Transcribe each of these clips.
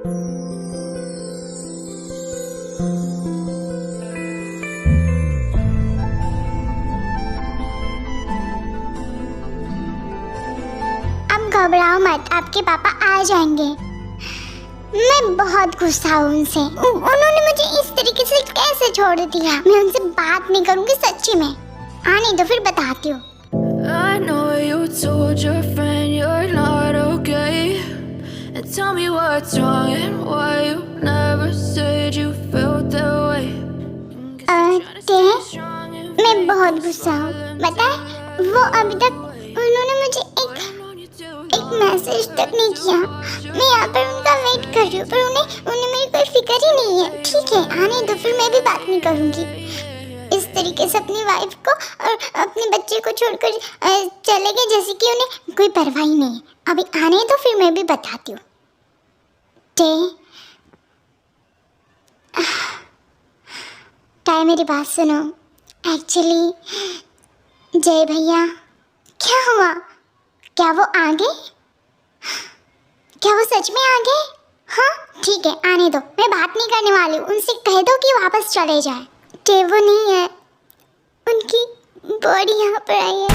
अब घबराओ मत, आपके पापा आ जाएंगे। मैं बहुत गुस्सा हूँ उनसे, उन्होंने मुझे इस तरीके से कैसे छोड़ दिया। मैं उनसे बात नहीं करूँगी सच्ची में। आने दो फिर बताती हूँ। I know you told your friend you're not okay, and tell me what's wrong and why you never said you felt that way. मैं बहुत गुस्सा हूँ, बताए वो अभी तक उन्होंने मुझे एक मैसेज तक नहीं किया। मैं यहाँ पर उनका वेट कर रही हूँ, पर उन्हें मेरी कोई फिक्र ही नहीं है। ठीक है, आने दो फिर मैं भी बात नहीं करूँगी। इस तरीके से अपनी वाइफ को और अपने बच्चे को छोड़कर चले गए जैसे कि उन्हें कोई परवाह ही नहीं है। अभी आने दो फिर मैं भी बताती हूँ। टाइम मेरी बात सुनो। एक्चुअली जय भैया, क्या हुआ? क्या वो आ गए? क्या वो सच में आ गए? हाँ ठीक है, आने दो, मैं बात नहीं करने वाली हूँ। उनसे कह दो कि वापस चले जाए। वो नहीं है, उनकी बॉडी यहाँ पर आई है।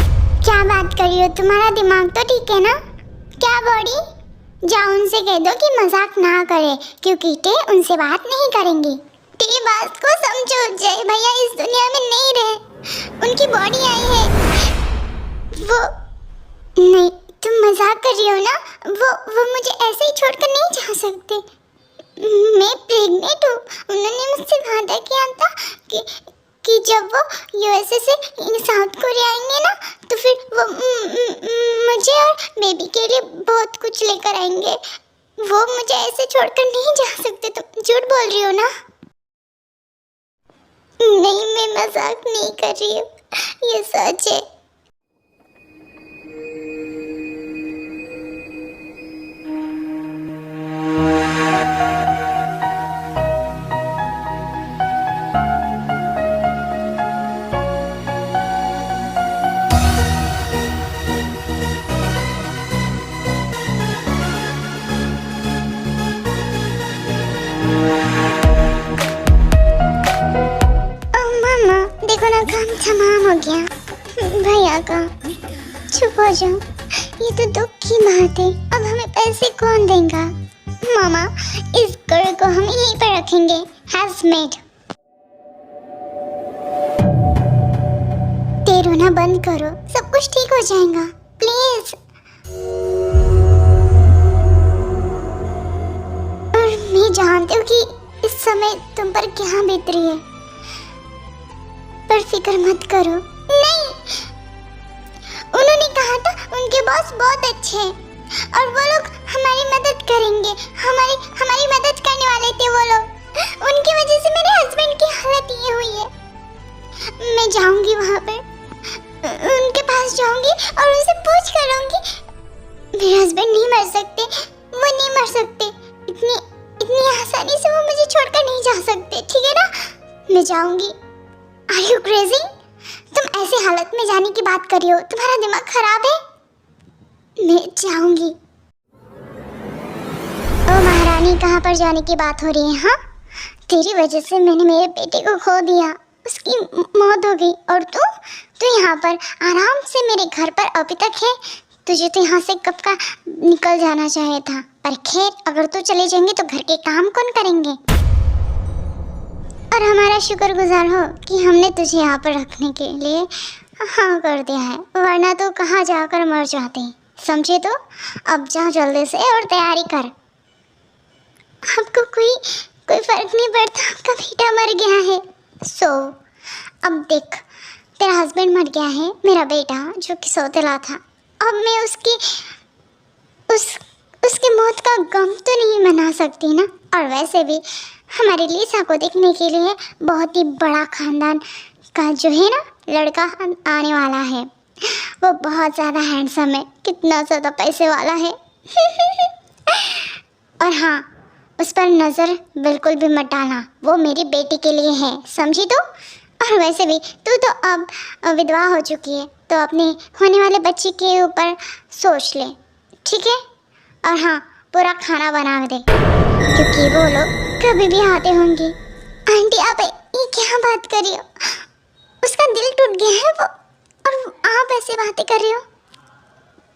क्या बात कर रही हो? तुम्हारा दिमाग तो ठीक है ना? क्या बॉडी? जाओ उनसे कह दो कि मजाक ना करे, क्योंकि टे उनसे बात नहीं करेंगी। टे बात को समझो, जय भैया इस दुनिया में नहीं रहे, उनकी बॉडी आई है। वो नहीं, तुम मजाक कर रही हो ना? वो मुझे ऐसे ही छोड़कर नहीं जा सकते। मैं प्रेग्नेंट हूँ। उन्होंने मुझसे वादा किया था कि जब वो यूएसए से साउथ कोरिया आएंगे ना, तो फिर वो मुझे और बेबी के लिए बहुत कुछ लेकर आएंगे। वो मुझे ऐसे छोड़कर नहीं जा सकते। तुम झूठ बोल रही हो ना? नहीं, मैं मजाक नहीं कर रही हूँ, ये सच है। काम तमाम हो गया भैया का। चुप हो जाओ, ये तो दुख की बात है। अब हमें पैसे कौन देगा? मामा, इस घर को हम यहीं पर रखेंगे, हैज मेड। ते रोना बंद करो, सब कुछ ठीक हो जाएगा, प्लीज। और मैं जानती हूँ कि इस समय तुम पर क्या बीत रही है, पर फिक्र मत करो। नहीं, उन्होंने कहा था उनके बॉस बहुत अच्छे हैं और वो लोग हमारी मदद करेंगे। हमारी मदद करने वाले थे वो लोग। उनकी वजह से मेरे हस्बैंड की हालत ये हुई है। मैं जाऊंगी वहाँ पर, उनके पास जाऊंगी और उनसे पूछ करूंगी। मेरे हस्बैंड नहीं मर सकते, वो नहीं मर सकते। इतनी आसानी से वो मुझे छोड़कर नहीं जा सकते, ठीक है ना? मैं जाऊंगी। Are you crazy? तुम ऐसे हालत में जाने की बात कर रही हो? तुम्हारा दिमाग खराब है? मैं जाऊंगी। ओ महारानी, कहाँ पर जाने की बात हो रही है? हाँ, तेरी वजह से मैंने मेरे बेटे को खो दिया, उसकी मौत हो गई, और तू यहाँ पर आराम से मेरे घर पर अभी तक है। तुझे तो यहाँ से कब का निकल जाना चाहिए था, पर खैर, अगर तू चले जाएंगे तो घर के काम कौन करेंगे? और हमारा शुक्रगुजार हो कि हमने तुझे यहाँ पर रखने के लिए हाँ कर दिया है, वरना तो कहाँ जाकर मर जाते। समझे? तो अब जा जल्दी से और तैयारी कर। आपको कोई फर्क नहीं पड़ता, आपका बेटा मर गया है। अब देख, तेरा हस्बैंड मर गया है, मेरा बेटा जो कि सौतेला था, अब मैं उसकी मौत का गम तो नहीं मना सकती ना। और वैसे भी हमारे लिसा को देखने के लिए बहुत ही बड़ा खानदान का जो है ना लड़का आने वाला है। वो बहुत ज़्यादा हैंडसम है, कितना ज़्यादा पैसे वाला है। और हाँ, उस पर नज़र बिल्कुल भी मत डालना, वो मेरी बेटी के लिए है, समझी? तो और वैसे भी तू तो अब विधवा हो चुकी है, तो अपने होने वाले बच्चे के ऊपर सोच ले, ठीक है? और हाँ, पूरा खाना बना दे। क्योंकि वो लोग कभी भी आते होंगे। आंटी आप ये क्या बात कर रही हो? उसका दिल टूट गया है वो, और आप ऐसे बातें कर रही हो?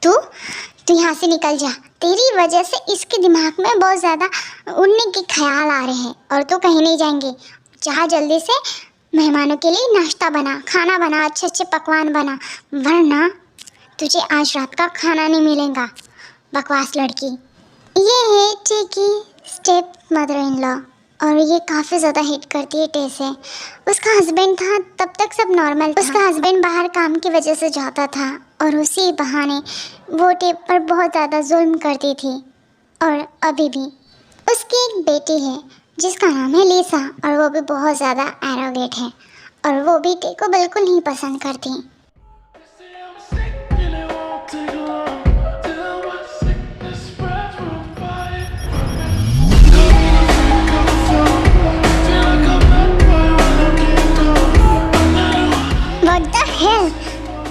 तू यहाँ से निकल जा। तेरी वजह से इसके दिमाग में बहुत ज़्यादा उड़ने के ख्याल आ रहे हैं और तो कहीं नहीं जाएंगे। जा जल्दी से मेहमानों के लिए नाश्ता बना, खाना बना, अच्छे अच्छे पकवान बना, वरना तुझे आज रात का खाना नहीं मिलेगा। बकवास लड़की। ये है टेकी स्टेप मदर इन लॉ, और ये काफ़ी ज़्यादा हिट करती है टे से। उसका हस्बैंड था तब तक सब नॉर्मल था। उसका हस्बैंड बाहर काम की वजह से जाता था और उसी बहाने वो टे पर बहुत ज़्यादा जुल्म करती थी। और अभी भी उसकी एक बेटी है जिसका नाम है लीसा, और वो भी बहुत ज़्यादा एरोगेट है और वो भी टे को बिल्कुल नहीं पसंद करती। What the hell?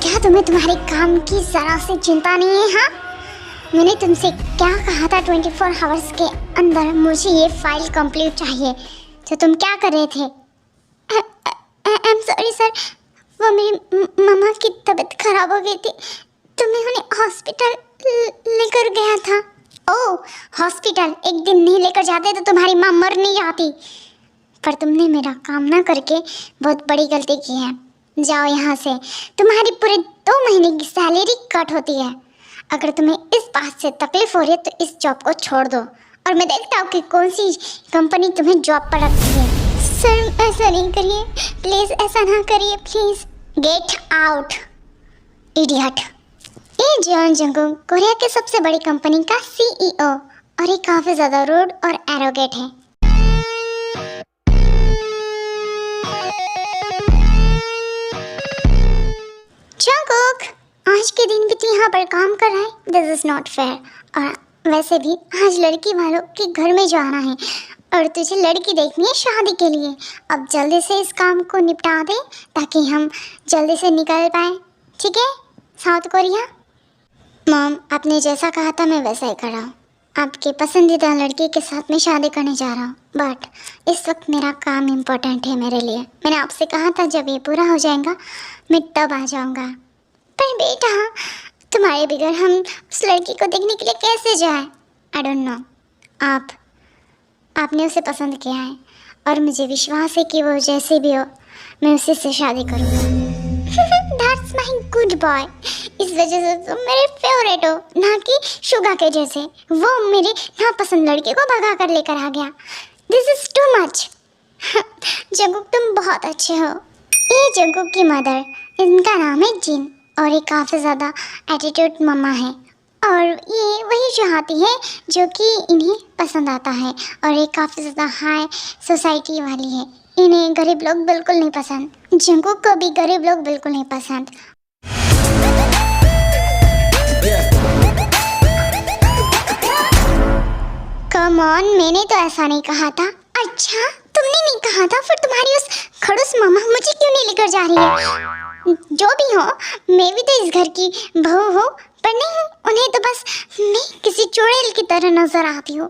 क्या तुम्हें तुम्हारे काम की जरा से चिंता नहीं है? हाँ, मैंने तुमसे क्या कहा था 24 आवर्स के अंदर मुझे ये फाइल कंप्लीट चाहिए, तो तुम क्या कर रहे थे? आई एम सॉरी सर, वो मेरी मम्मा की तबीयत खराब हो गई थी तो मैं उन्हें हॉस्पिटल लेकर गया था। ओह हॉस्पिटल, एक दिन नहीं लेकर जाते तो तुम्हारी माँ मर नहीं जाती। पर तुमने मेरा काम ना करके बहुत बड़ी गलती की है। जाओ यहाँ से, तुम्हारी पूरे 2 महीने की सैलरी कट होती है। अगर तुम्हें इस बात से तकलीफ हो रही है तो इस जॉब को छोड़ दो और मैं देखता हूँ कि कौन सी कंपनी तुम्हें जॉब पर रखती है। सर ऐसा नहीं करिए प्लीज़, ऐसा ना करिए प्लीज़। Get out idiot. ये जॉन जंगकुक कोरिया की सबसे बड़ी कंपनी का CEO और ये काफ़ी ज़्यादा रूड और एरोगेट है। जंगकुक आज के दिन भी तू यहाँ पर काम कर रहा है, दिस इज़ नॉट फेयर। और वैसे भी आज लड़की वालों के घर में जाना है और तुझे लड़की देखनी है शादी के लिए। अब जल्दी से इस काम को निपटा दे ताकि हम जल्दी से निकल पाए, ठीक है? South Korea. मॉम आपने जैसा कहा था मैं वैसा ही कर रहा हूँ। आपके पसंदीदा लड़की के साथ मैं शादी करने जा रहा हूँ, बट इस वक्त मेरा काम इम्पोर्टेंट है मेरे लिए। मैंने आपसे कहा था जब ये पूरा हो जाएगा मैं तब आ जाऊँगा। पर बेटा तुम्हारे बगैर हम उस लड़की को देखने के लिए कैसे जाएं? I don't know. आपने उसे पसंद किया है और मुझे विश्वास है कि वो जैसे भी हो मैं उसी से शादी करूँगा। That's my good boy। इस वजह से तुम मेरे फेवरेट हो, ना कि शुगा के जैसे। वो मेरी नापसंद लड़के को भगा कर लेकर आ गया। This is too much। Jungkook तुम बहुत अच्छे हो। ये जंगकुक की मदर, इनका नाम है जिन और ये काफ़ी ज़्यादा एटीट्यूड मम्मा है और ये वही चाहती है जो कि इन्हें पसंद आता है और ये काफ़ी ज़्यादा हाई सोसाइटी वाली है। इन्हें गरीब लोग बिल्कुल नहीं पसंद, जंगकुक को भी गरीब लोग बिल्कुल नहीं पसंद। कम ऑन, मैंने तो ऐसा नहीं कहा था। अच्छा तुमने नहीं कहा था, फिर तुम्हारी उस खड़ूस मामा मुझे क्यों नहीं लेकर जा रही है? जो भी हो, मैं भी तो इस घर की बहू हूँ, पर नहीं उन्हें तो बस मैं किसी चुड़ैल की तरह नजर आती हूँ।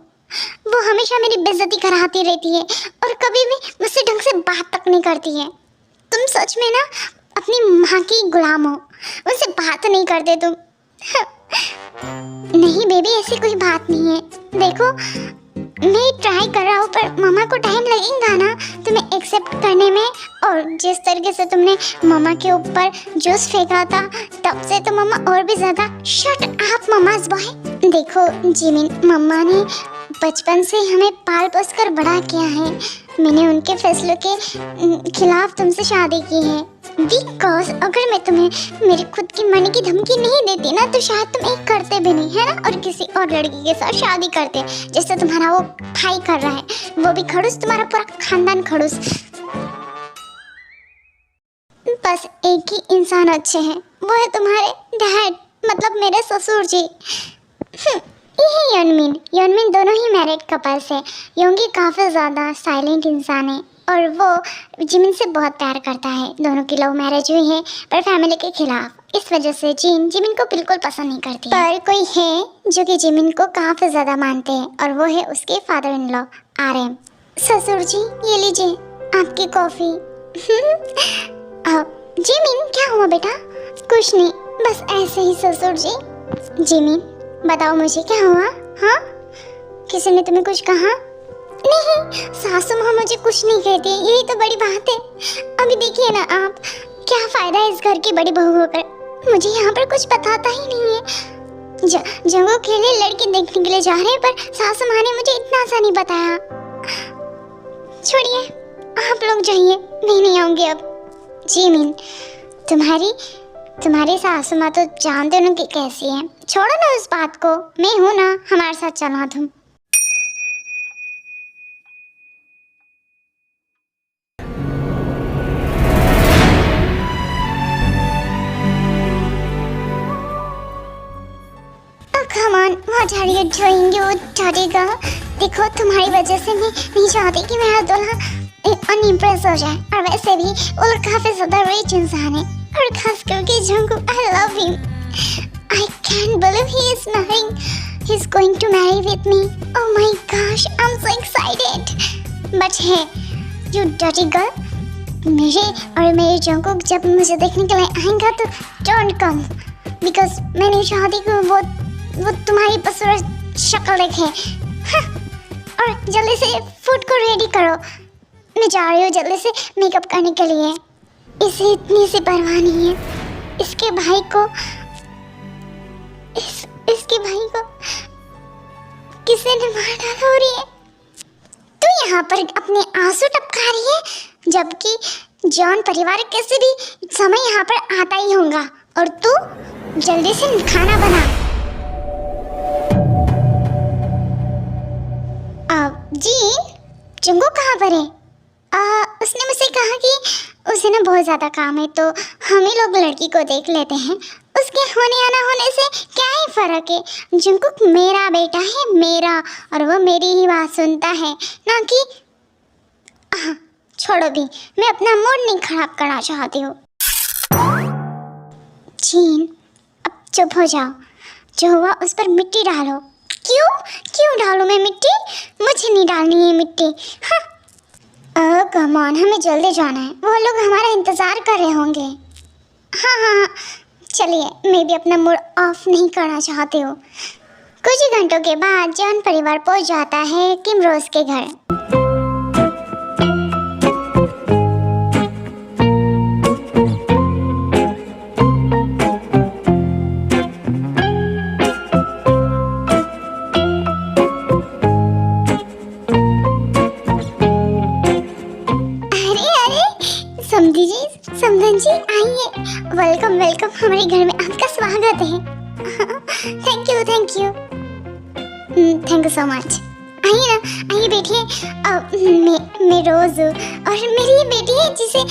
वो हमेशा मेरी बेइज्जती कराती रहती है और कभी भी मुझसे ढंग से बात तक नहीं करती है। तुम सच में ना अपनी माँ की गुलाम हो, उनसे बात नहीं करते तुम। नहीं बेबी, ऐसी कोई बात नहीं है। देखो मैं ट्राई कर रहा हूँ पर मामा को टाइम लगेगा ना तुम्हें एक्सेप्ट करने में। और जिस तरीके से तुमने मामा के ऊपर जूस फेंका था तब से तो मामा और भी ज़्यादा। Shut up mumma's boy. देखो जिमिन, मम्मा ने बचपन से हमें पाल पोस कर बड़ा किया है। मैंने उनके फैसलों के खिलाफ तुमसे शादी की है बिकॉज अगर मैं तुम्हें मेरी खुद की मन की धमकी नहीं देती ना तो शायद तुम एक करते भी नहीं, है ना, और किसी और लड़की के साथ शादी करते जैसे तुम्हारा वो भाई कर रहा है, वो भी खड़ूस, तुम्हारा पूरा खानदान खड़ूस। बस एक ही इंसान अच्छे हैं, वो है तुम्हारे डैड, मतलब मेरे ससुर जी। यही योनमिन दोनों ही मैरिड कपल्स है। योंगी काफ़ी ज़्यादा साइलेंट इंसान है और वो जिमिन से बहुत प्यार करता है। दोनों की लव मैरिज हुई है पर फैमिली के खिलाफ। इस वजह से जिमिन को बिल्कुल पसंद नहीं करती। पर कोई है जो कि जिमिन को काफी ज्यादा मानते हैं और वो है उसके फादर इन लॉ आर्यन। ससुर जी, ये लीजिए आपकी कॉफी। जिमिन, क्या हुआ बेटा? कुछ नहीं, बस ऐसे ही ससुर जी। जिमिन, बताओ मुझे क्या हुआ? हाँ, किसी ने तुम्हें कुछ कहा? नहीं, सासू माँ मुझे कुछ नहीं कहती, यही तो बड़ी बात है। अभी देखिए ना आप, क्या फायदा है इस घर की बड़ी बहू होकर, मुझे यहाँ पर कुछ बताता ही नहीं है। जब वो खेले लड़की देखने के लिए जा रहे हैं, पर सासू माँ ने मुझे इतना सा नहीं बताया। छोड़िए, आप लोग जाइए, मैं नहीं आऊंगी अब। जिमिन, तुम्हारी सासू माँ तो जानते हो कि कैसी है। छोड़ो ना उस बात को, मैं हूँ ना, हमारे साथ चलना तुम। Come on, what are you doing, you dirty girl? देखो, तुम्हारी वजह से मैं नहीं चाहती कि मेरा दूल्हा अनइम्प्रेस हो जाए, और वैसे भी वो लोग काफी ज्यादा रिच इंसान है, और खास करके Jungkook, I love him. I can't believe he is marrying. He's going to marry with me. Oh my gosh, I'm so excited. But hey, you dirty girl, मेरे जंगकुक जब मुझे देखने के लिए आएगा तो don't come, because मैं नहीं चाहती कि वो तुम्हारी बदसूरत शक्ल देखे। हाँ, और जल्दी से फूड को रेडी करो, मैं जा रही हूँ जल्दी से मेकअप करने के लिए। इसे इतनी सी परवाह नहीं है, इसके भाई को किसी ने मार डाला हो रही है। तू यहाँ पर अपने आंसू टपका रही है, जबकि जॉन परिवार कैसे भी समय यहाँ पर आता ही होगा, और तू जल्दी से खाना बना। जी, जंगकुक कहाँ पर है? उसने मुझसे कहा कि उसे ना बहुत ज़्यादा काम है, तो हम ही लोग लड़की को देख लेते हैं। उसके होने या ना होने से क्या ही फ़र्क है। जंगकुक मेरा बेटा है, मेरा, और वो मेरी ही बात सुनता है, ना कि छोड़ो भी, मैं अपना मूड नहीं खराब करना चाहती हूँ। जीन, अब चुप हो जाओ, जो हुआ उस पर मिट्टी डालो। क्यों डालूं मैं मिट्टी? मुझे नहीं डालनी है मिट्टी। हाँ, कम ऑन, हमें जल्दी जाना है, वो लोग हमारा इंतज़ार कर रहे होंगे। हाँ, चलिए, मैं भी अपना मूड ऑफ नहीं करना चाहती हूँ। कुछ ही घंटों के बाद जॉन परिवार पहुँच जाता है किम रोज के घर। समधन जी, आइए, वेलकम, हमारे घर में आपका स्वागत है। Thank you so much. आइए ना, आइए बैठिए। मैं रोज, और मेरी ये बेटी है जिसे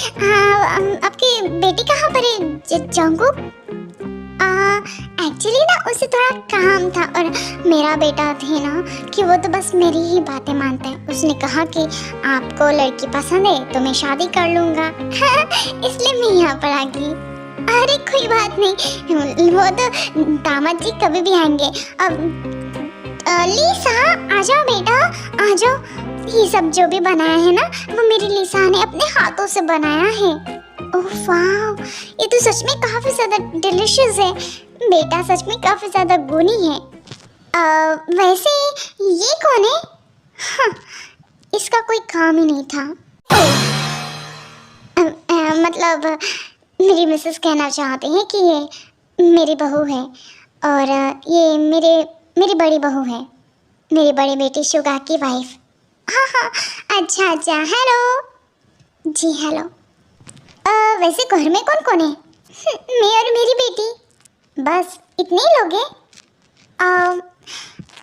आपकी बेटी कहाँ पर है? जंगकुक? एक्चुअली ना उसे थोड़ा काम था, और मेरा बेटा थे ना कि वो तो बस मेरी ही बातें मानता है। उसने कहा कि आपको लड़की पसंद है तो मैं शादी कर लूँगा। इसलिए मैं यहाँ पर आ गई। अरे कोई बात नहीं, वो तो दामाद जी कभी भी आएंगे। अब लिसा, आ जाओ बेटा, आ जाओ। ये सब जो भी बनाया है ना, वो मेरी लिसा ने अपने हाथों से बनाया है। ओह वाह, ये तो सच में काफ़ी ज़्यादा डिलिशियस है। बेटा सच में काफ़ी ज़्यादा गुणी है। वैसे ये कौन है? हाँ, इसका कोई काम ही नहीं था। मतलब मेरी मिसेस कहना चाहते हैं कि ये मेरी बहू है, और ये मेरी बड़ी बहू है, मेरी बड़ी बेटी शुगा की वाइफ। हाँ, अच्छा, हेलो जी, हेलो। वैसे घर में कौन कौन है? मैं और मेरी बेटी, बस इतने ही लोग हैं।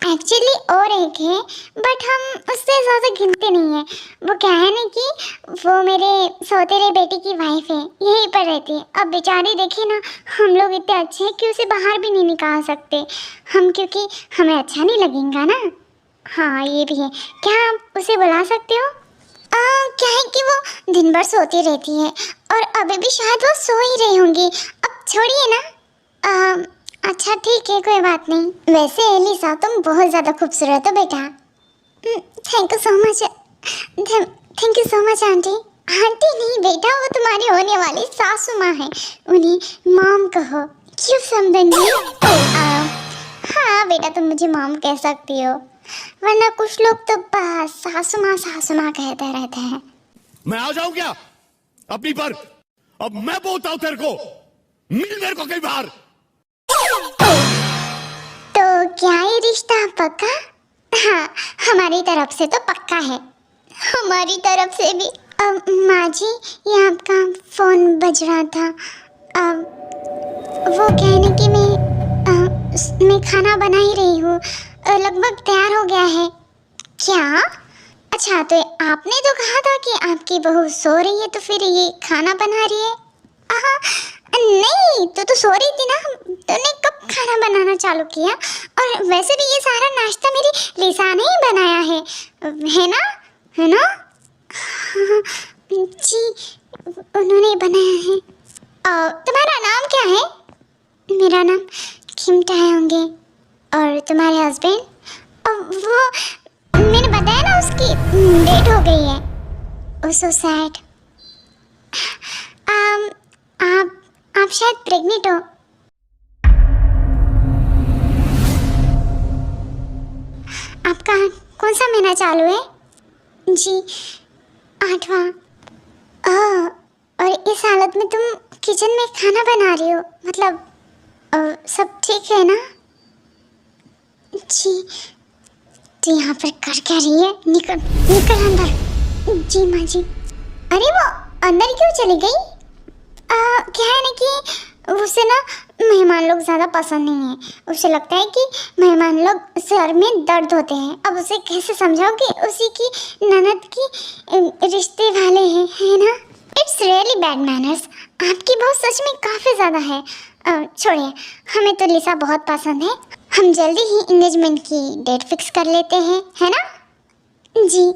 एक्चुअली और एक है, बट हम उससे ज़्यादा गिनते नहीं हैं। वो क्या है ना कि वो मेरे सौतेरे बेटी की वाइफ है, यहीं पर रहती है। अब बेचारी देखिए ना, हम लोग इतने अच्छे हैं कि उसे बाहर भी नहीं निकाल सकते हम, क्योंकि हमें अच्छा नहीं लगेगा ना। हाँ, ये भी है। क्या आप उसे बुला सकते हो? क्या है कि वो दिन भर सोती रहती है, और अभी भी शायद वो सो ही रही होंगी। अब अब छोड़िए ना। अच्छा ठीक है, कोई बात नहीं। वैसे एलिसा तुम बहुत ज़्यादा खूबसूरत हो बेटा। Thank you so much. Thank you so much aunty. Aunty नहीं बेटा, वो तुम्हारी होने वाली सासू माँ है, उन्हें मॉम कहो। क्यों समझी? हाँ बेटा, तुम मुझे मॉम कह सकती हो, वरना कुछ लोग तो बस सासू माँ कहते रहते हैं। मैं आ जाऊं क्या अपनी पर? अब मैं बोलता हूं तेरे को, मिल मेरे को कई बार। तो क्या ये रिश्ता पक्का? हाँ, हमारी तरफ से तो पक्का है। हमारी तरफ से भी। माँ जी, ये आपका फ़ोन बज रहा था। वो कहने कि मैं खाना बना ही रही हूँ, लगभग तैयार हो गया है। क्या? अच्छा, तो आपने तो कहा था कि आपकी बहू सो रही है, तो फिर ये खाना बना रही है? नहीं, तो सो रही थी ना। तूने कब खाना बनाना चालू किया? और वैसे भी ये सारा नाश्ता मेरी लिसा ने ही बनाया है ना? है ना? जी, उन्होंने बनाया है। तुम्हारा नाम क्या है? मेरा नाम खिमटा होंगे। और तुम्हारे हस्बैंड? वो मैंने बताया ना, उसकी डेट हो गई है। ओह सो सैड। आप शायद प्रेग्नेंट हो। आपका कौन सा महीना चालू है? जी, 8वां। और इस हालत में तुम किचन में खाना बना रही हो, मतलब सब ठीक है ना? जी, तो यहाँ पर कर क्या रही है? निकल अंदर। जी माँ जी। अरे वो अंदर क्यों चली गई? क्या है ना कि उसे ना मेहमान लोग ज़्यादा पसंद नहीं है। उसे लगता है कि मेहमान लोग सर में दर्द होते हैं। अब उसे कैसे समझाओ कि उसी की ननद की रिश्ते वाले हैं, है ना? It's really bad manners. आपकी बहू सच में काफ़ी ज़्यादा है। छोड़िए, हमें तो लिसा बहुत पसंद है। हम जल्दी ही इंगेजमेंट की डेट फिक्स कर लेते हैं, है ना? जी।